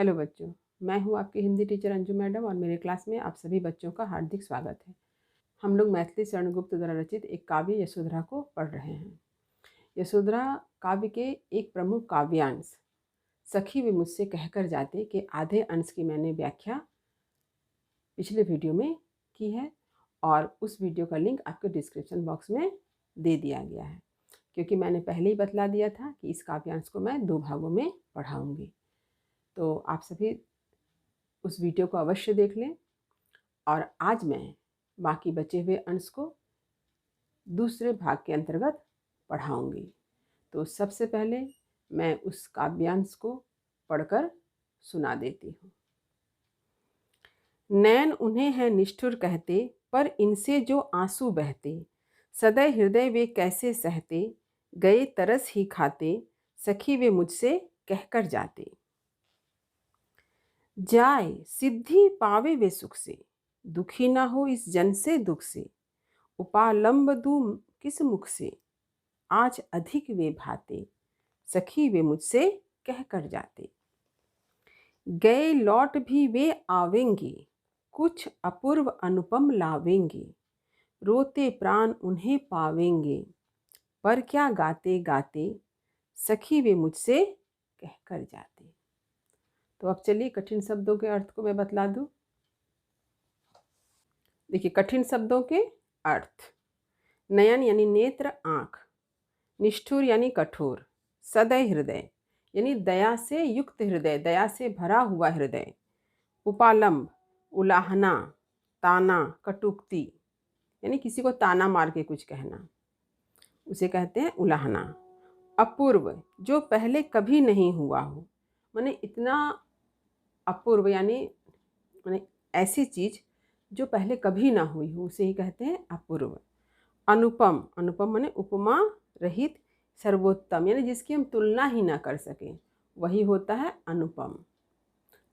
Hello बच्चों, मैं हूँ आपकी हिंदी टीचर अंजू मैडम और मेरे क्लास में आप सभी बच्चों का हार्दिक स्वागत है। हम लोग मैथिली शरण गुप्त द्वारा रचित एक काव्य यशोधरा को पढ़ रहे हैं। यशोधरा काव्य के एक प्रमुख काव्यांश सखी वे मुझसे कहकर जाते के आधे अंश की मैंने व्याख्या पिछले वीडियो में की है और उस वीडियो का लिंक आपके डिस्क्रिप्शन बॉक्स में दे दिया गया है, क्योंकि मैंने पहले ही बतला दिया था कि इस काव्यांश को मैं 2 भागों में पढ़ाऊँगी। तो आप सभी उस वीडियो को अवश्य देख लें और आज मैं बाकी बचे हुए अंश को दूसरे भाग के अंतर्गत पढ़ाऊँगी। तो सबसे पहले मैं उस काव्यांश को पढ़कर सुना देती हूँ। नैन उन्हें हैं निष्ठुर कहते, पर इनसे जो आंसू बहते, सदै हृदय वे कैसे सहते, गए तरस ही खाते, सखी वे मुझसे कहकर जाते। जाए सिद्धि पावे वे सुख से, दुखी ना हो इस जन से दुख से, उपालंब दूं किस मुख से, आज अधिक वे भाते, सखी वे मुझसे कह कर जाते। गए लौट भी वे आवेंगे, कुछ अपूर्व अनुपम लावेंगे, रोते प्राण उन्हें पावेंगे, पर क्या गाते गाते, सखी वे मुझसे कह कर जाते। तो अब चलिए कठिन शब्दों के अर्थ को मैं बतला दूं। देखिए, कठिन शब्दों के अर्थ। नयन यानी नेत्र, आँख। निष्ठुर यानी कठोर। सदै हृदय यानी दया से युक्त हृदय, दया से भरा हुआ हृदय। उपालंब उलाहना, ताना, कटुक्ति यानी किसी को ताना मार के कुछ कहना, उसे कहते हैं उलाहना। अपूर्व जो पहले कभी नहीं हुआ हो, माने इतना अपूर्व यानी माने ऐसी चीज जो पहले कभी ना हुई हो, उसे ही कहते हैं अपूर्व। अनुपम, अनुपम माने उपमा रहित, सर्वोत्तम यानी जिसकी हम तुलना ही ना कर सकें, वही होता है अनुपम।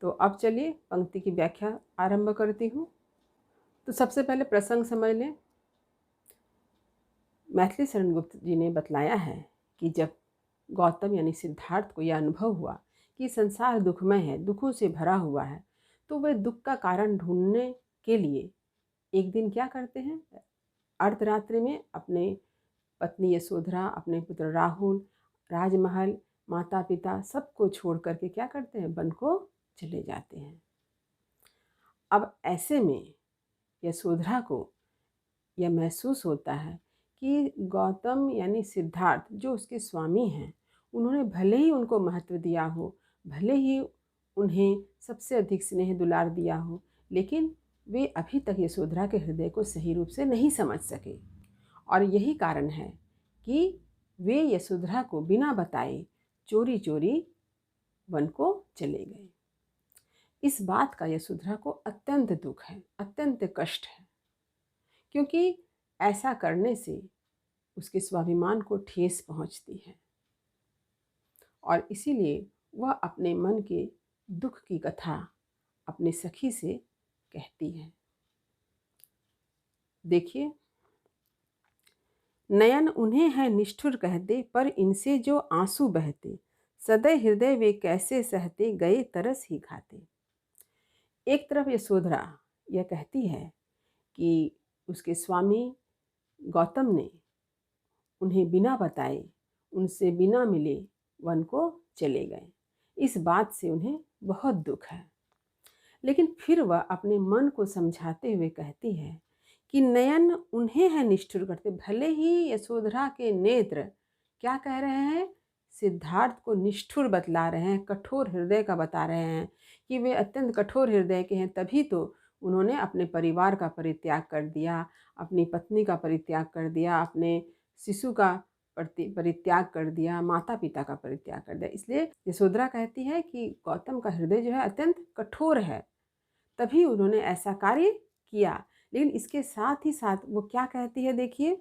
तो अब चलिए पंक्ति की व्याख्या आरंभ करती हूँ। तो सबसे पहले प्रसंग समझ लें। मैथिली शरण गुप्त जी ने बतलाया है कि जब गौतम यानी सिद्धार्थ को यह अनुभव हुआ कि संसार दुखमय है, दुखों से भरा हुआ है, तो वे दुख का कारण ढूंढने के लिए एक दिन क्या करते हैं, अर्धरात्रि में अपने पत्नी यशोधरा, अपने पुत्र राहुल, राजमहल, माता पिता सबको छोड़ करके क्या करते हैं, वन को चले जाते हैं। अब ऐसे में यशोधरा को यह महसूस होता है कि गौतम यानी सिद्धार्थ जो उसके स्वामी हैं, उन्होंने भले ही उनको महत्व दिया हो, भले ही उन्हें सबसे अधिक स्नेह दुलार दिया हो, लेकिन वे अभी तक यशोधरा के हृदय को सही रूप से नहीं समझ सके। और यही कारण है कि वे यशोधरा को बिना बताए चोरी चोरी वन को चले गए। इस बात का यशोधरा को अत्यंत दुख है, अत्यंत कष्ट है, क्योंकि ऐसा करने से उसके स्वाभिमान को ठेस पहुंचती है और इसीलिए वह अपने मन के दुख की कथा अपने सखी से कहती है। देखिए, नयन उन्हें है निष्ठुर कहते, पर इनसे जो आंसू बहते, सदै हृदय वे कैसे सहते, गए तरस ही खाते। एक तरफ यशोधरा यह कहती है कि उसके स्वामी गौतम ने उन्हें बिना बताए, उनसे बिना मिले वन को चले गए। इस बात से उन्हें बहुत दुख है, लेकिन फिर वह अपने मन को समझाते हुए कहती है कि नयन उन्हें है निष्ठुर करते। भले ही यशोधरा के नेत्र क्या कह रहे हैं, सिद्धार्थ को निष्ठुर बतला रहे हैं, कठोर हृदय का बता रहे हैं कि वे अत्यंत कठोर हृदय के हैं, तभी तो उन्होंने अपने परिवार का परित्याग कर दिया, अपनी पत्नी का परित्याग कर दिया, अपने शिशु का परित्याग कर दिया, माता पिता का परित्याग कर दिया। इसलिए यशोधरा कहती है कि गौतम का हृदय जो है अत्यंत कठोर है, तभी उन्होंने ऐसा कार्य किया। लेकिन इसके साथ ही साथ वो क्या कहती है, देखिए,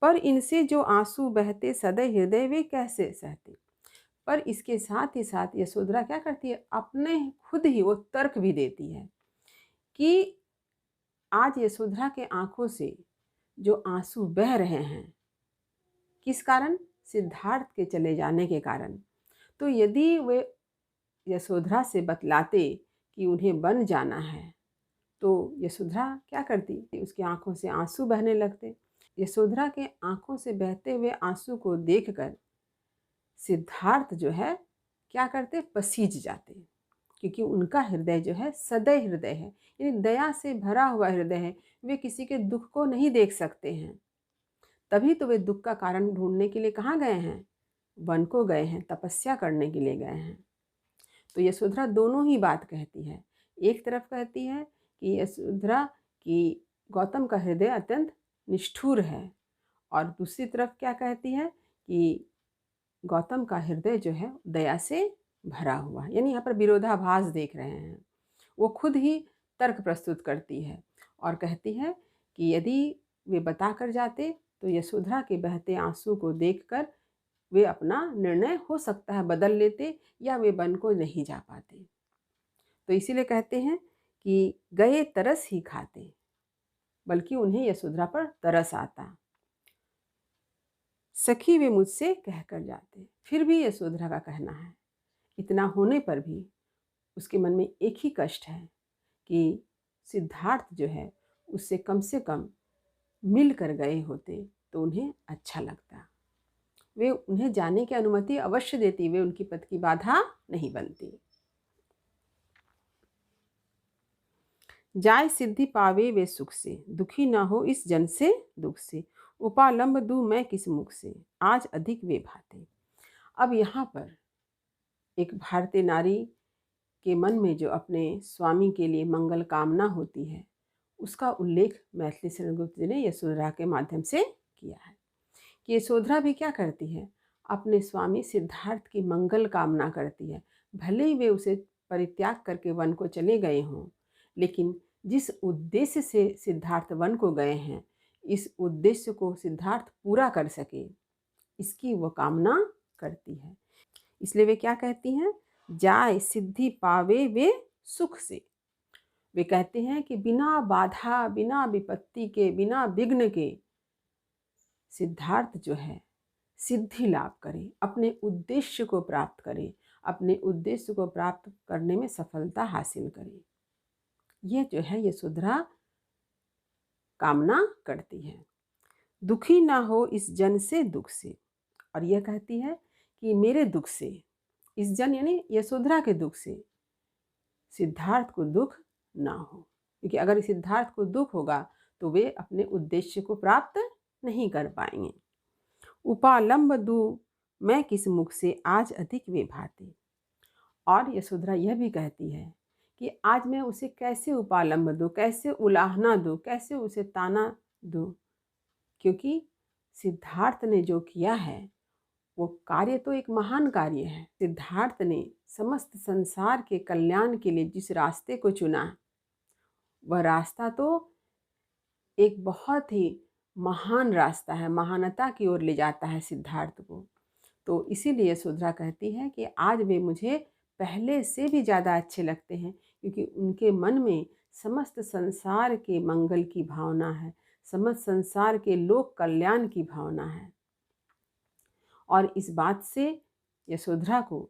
पर इनसे जो आंसू बहते, सदै हृदय वे कैसे सहते। पर इसके साथ ही साथ यशोधरा क्या करती है, अपने खुद ही वो तर्क भी देती है कि आज यशोधरा के आंखों से जो आंसू बह रहे हैं, किस कारण, सिद्धार्थ के चले जाने के कारण। तो यदि वे यशोधरा से बतलाते कि उन्हें वन जाना है, तो यशोधरा क्या करती, उसकी आंखों से आंसू बहने लगते। यशोधरा के आंखों से बहते हुए आंसू को देखकर सिद्धार्थ जो है क्या करते, पसीज जाते, क्योंकि उनका हृदय जो है सदय हृदय है, यानी दया से भरा हुआ हृदय है। वे किसी के दुख को नहीं देख सकते हैं। तभी तो वे दुख का कारण ढूंढने के लिए कहाँ गए हैं, वन को गए हैं, तपस्या करने के लिए गए हैं। तो यशोधरा दोनों ही बात कहती है। एक तरफ कहती है कि यशोधरा की गौतम का हृदय अत्यंत निष्ठुर है, और दूसरी तरफ क्या कहती है कि गौतम का हृदय जो है दया से भरा हुआ है। यानी यहाँ पर विरोधाभास देख रहे हैं। वो खुद ही तर्क प्रस्तुत करती है और कहती है कि यदि वे बता कर जाते तो यशोधरा के बहते आंसू को देखकर वे अपना निर्णय हो सकता है बदल लेते, या वे वन को नहीं जा पाते। तो इसीलिए कहते हैं कि गए तरस ही खाते, बल्कि उन्हें यशोधरा पर तरस आता। सखी वे मुझसे कहकर जाते। फिर भी यशोधरा का कहना है, इतना होने पर भी उसके मन में एक ही कष्ट है कि सिद्धार्थ जो है उससे कम मिल कर गए होते तो उन्हें अच्छा लगता। वे उन्हें जाने की अनुमति अवश्य देती, वे उनकी पथ की बाधा नहीं बनती। जाय सिद्धि पावे वे सुख से, दुखी ना हो इस जन से दुख से, उपालंब दूं मैं किस मुख से, आज अधिक वे भाते। अब यहाँ पर एक भारतीय नारी के मन में जो अपने स्वामी के लिए मंगल कामना होती है, उसका उल्लेख मैथिली शरण गुप्त जी ने यशोधरा के माध्यम से किया है कि यशोधरा भी क्या करती है, अपने स्वामी सिद्धार्थ की मंगल कामना करती है। भले ही वे उसे परित्याग करके वन को चले गए हों, लेकिन जिस उद्देश्य से सिद्धार्थ वन को गए हैं, इस उद्देश्य को सिद्धार्थ पूरा कर सके, इसकी वो कामना करती है। इसलिए वे क्या कहती हैं, जाय सिद्धि पावे वे सुख से। वे कहते हैं कि बिना बाधा, बिना विपत्ति के, बिना विघ्न के सिद्धार्थ जो है सिद्धि लाभ करे, अपने उद्देश्य को प्राप्त करे, अपने उद्देश्य को प्राप्त करने में सफलता हासिल करे। यह जो है यशोधरा कामना करती है। दुखी ना हो इस जन से दुख से, और यह कहती है कि मेरे दुख से, इस जन यानी यशोधरा के दुख से सिद्धार्थ को दुख ना हो, क्योंकि अगर सिद्धार्थ को दुख होगा तो वे अपने उद्देश्य को प्राप्त नहीं कर पाएंगे। उपालंब दूं मैं किस मुख से, आज अधिक वे भाते। और यशोधरा यह भी कहती है कि आज मैं उसे कैसे उपालंब दूं, कैसे उलाहना दूं, कैसे उसे ताना दूं, क्योंकि सिद्धार्थ ने जो किया है वो कार्य तो एक महान कार्य है। सिद्धार्थ ने समस्त संसार के कल्याण के लिए जिस रास्ते को चुना, वह रास्ता तो एक बहुत ही महान रास्ता है, महानता की ओर ले जाता है सिद्धार्थ को। तो इसीलिए यशोधरा कहती है कि आज वे मुझे पहले से भी ज़्यादा अच्छे लगते हैं, क्योंकि उनके मन में समस्त संसार के मंगल की भावना है, समस्त संसार के लोक कल्याण की भावना है। और इस बात से यशोधरा को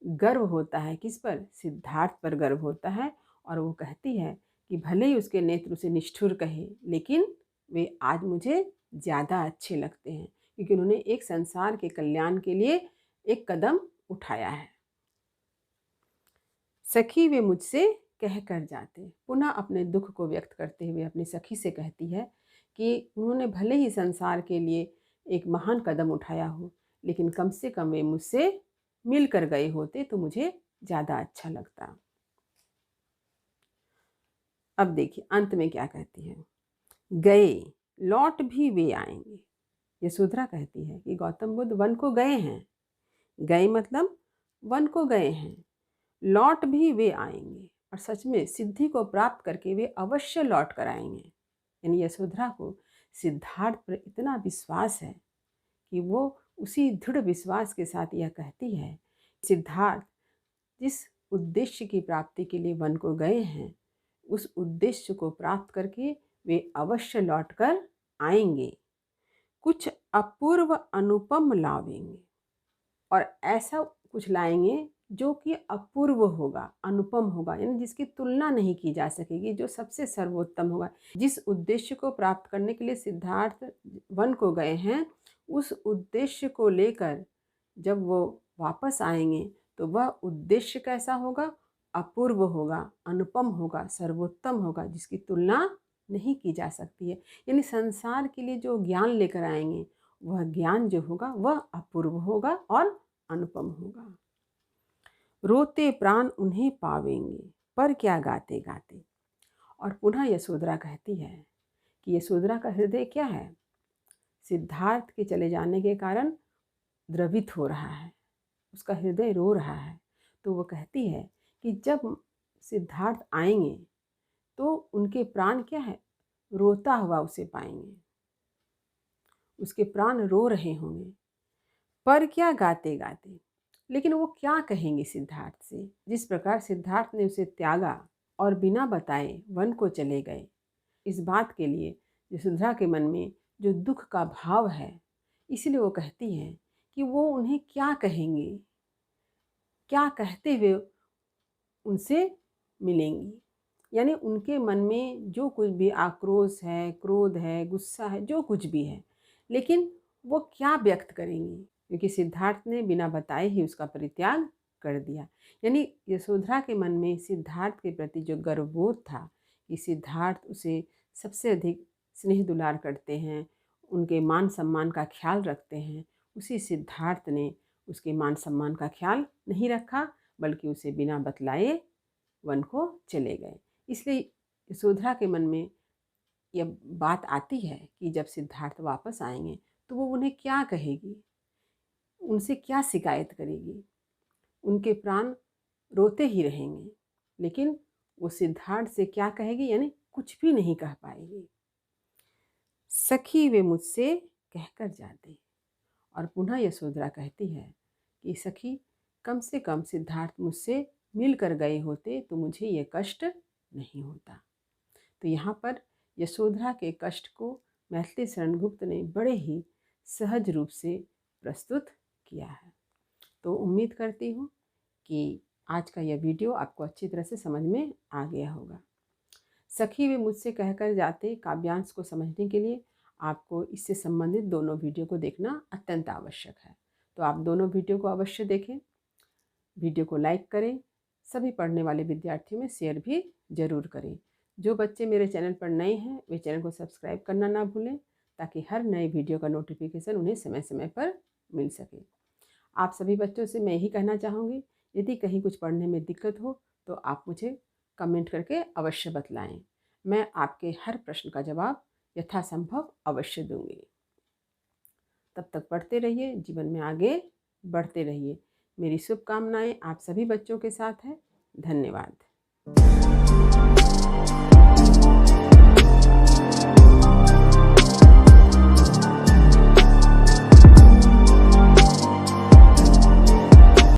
गर्व होता है, किस पर, सिद्धार्थ पर गर्व होता है। और वो कहती है कि भले ही उसके नेत्र उसे निष्ठुर कहे, लेकिन वे आज मुझे ज़्यादा अच्छे लगते हैं, क्योंकि उन्होंने एक संसार के कल्याण के लिए एक कदम उठाया है। सखी वे मुझसे कह कर जाते, पुनः अपने दुख को व्यक्त करते हुए अपनी सखी से कहती है कि उन्होंने भले ही संसार के लिए एक महान कदम उठाया हो, लेकिन कम से कम वे मुझसे मिल कर गए होते तो मुझे ज़्यादा अच्छा लगता। अब देखिए अंत में क्या कहती है, गए लौट भी वे आएंगे। यशोधरा कहती है कि गौतम बुद्ध वन को गए हैं, गए मतलब वन को गए हैं, लौट भी वे आएंगे, और सच में सिद्धि को प्राप्त करके वे अवश्य लौट कर आएंगे। यानी यशोधरा को सिद्धार्थ पर इतना विश्वास है कि वो उसी दृढ़ विश्वास के साथ यह कहती है, सिद्धार्थ जिस उद्देश्य की प्राप्ति के लिए वन को गए हैं, उस उद्देश्य को प्राप्त करके वे अवश्य लौट कर आएंगे, कुछ अपूर्व अनुपम लावेंगे, और ऐसा कुछ लाएंगे जो कि अपूर्व होगा, अनुपम होगा, यानी जिसकी तुलना नहीं की जा सकेगी, जो सबसे सर्वोत्तम होगा। जिस उद्देश्य को प्राप्त करने के लिए सिद्धार्थ वन को गए हैं, उस उद्देश्य को लेकर जब वो वापस आएंगे तो वह उद्देश्य कैसा होगा? अपूर्व होगा, अनुपम होगा, सर्वोत्तम होगा, जिसकी तुलना नहीं की जा सकती है। यानी संसार के लिए जो ज्ञान लेकर आएंगे, वह ज्ञान जो होगा वह अपूर्व होगा और अनुपम होगा। रोते प्राण उन्हें पावेंगे, पर क्या गाते गाते। और पुनः यशोधरा कहती है कि यशोधरा का हृदय क्या है? सिद्धार्थ के चले जाने के कारण द्रवित हो रहा है, उसका हृदय रो रहा है। तो वो कहती है कि जब सिद्धार्थ आएंगे तो उनके प्राण क्या है? रोता हुआ उसे पाएंगे, उसके प्राण रो रहे होंगे, पर क्या गाते गाते। लेकिन वो क्या कहेंगे सिद्धार्थ से? जिस प्रकार सिद्धार्थ ने उसे त्यागा और बिना बताए वन को चले गए, इस बात के लिए यशोधरा के मन में जो दुख का भाव है, इसलिए वो कहती हैं कि वो उन्हें क्या कहेंगे, क्या कहते हुए उनसे मिलेंगी। यानी उनके मन में जो कुछ भी आक्रोश है, क्रोध है, गुस्सा है, जो कुछ भी है, लेकिन वो क्या व्यक्त करेंगी, क्योंकि सिद्धार्थ ने बिना बताए ही उसका परित्याग कर दिया। यानी यशोधरा के मन में सिद्धार्थ के प्रति जो गर्वबोध था कि सिद्धार्थ उसे सबसे अधिक स्नेह दुलार करते हैं, उनके मान सम्मान का ख्याल रखते हैं, उसी सिद्धार्थ ने उसके मान सम्मान का ख्याल नहीं रखा, बल्कि उसे बिना बतलाए वन को चले गए। इसलिए यशोधरा के मन में यह बात आती है कि जब सिद्धार्थ वापस आएंगे तो वो उन्हें क्या कहेगी, उनसे क्या शिकायत करेगी। उनके प्राण रोते ही रहेंगे, लेकिन वो सिद्धार्थ से क्या कहेगी? यानी कुछ भी नहीं कह पाएगी। सखी वे मुझसे कहकर जाते। और पुनः यशोधरा कहती है कि सखी, कम से कम सिद्धार्थ मुझसे मिलकर गए होते तो मुझे ये कष्ट नहीं होता। तो यहाँ पर यशोधरा के कष्ट को मैथिली शरणगुप्त ने बड़े ही सहज रूप से प्रस्तुत किया है। तो उम्मीद करती हूँ कि आज का यह वीडियो आपको अच्छी तरह से समझ में आ गया होगा। सखी वे मुझसे कहकर जाते काव्यांश को समझने के लिए आपको इससे संबंधित दोनों वीडियो को देखना अत्यंत आवश्यक है। तो आप दोनों वीडियो को अवश्य देखें, वीडियो को लाइक करें, सभी पढ़ने वाले विद्यार्थियों में शेयर भी ज़रूर करें। जो बच्चे मेरे चैनल पर नए हैं वे चैनल को सब्सक्राइब करना ना भूलें, ताकि हर नए वीडियो का नोटिफिकेशन उन्हें समय समय पर मिल सके। आप सभी बच्चों से मैं यही कहना चाहूँगी, यदि कहीं कुछ पढ़ने में दिक्कत हो तो आप मुझे कमेंट करके अवश्य बतलाएं। मैं आपके हर प्रश्न का जवाब यथासंभव अवश्य दूंगी। तब तक पढ़ते रहिए, जीवन में आगे बढ़ते रहिए। मेरी शुभकामनाएं आप सभी बच्चों के साथ है। धन्यवाद।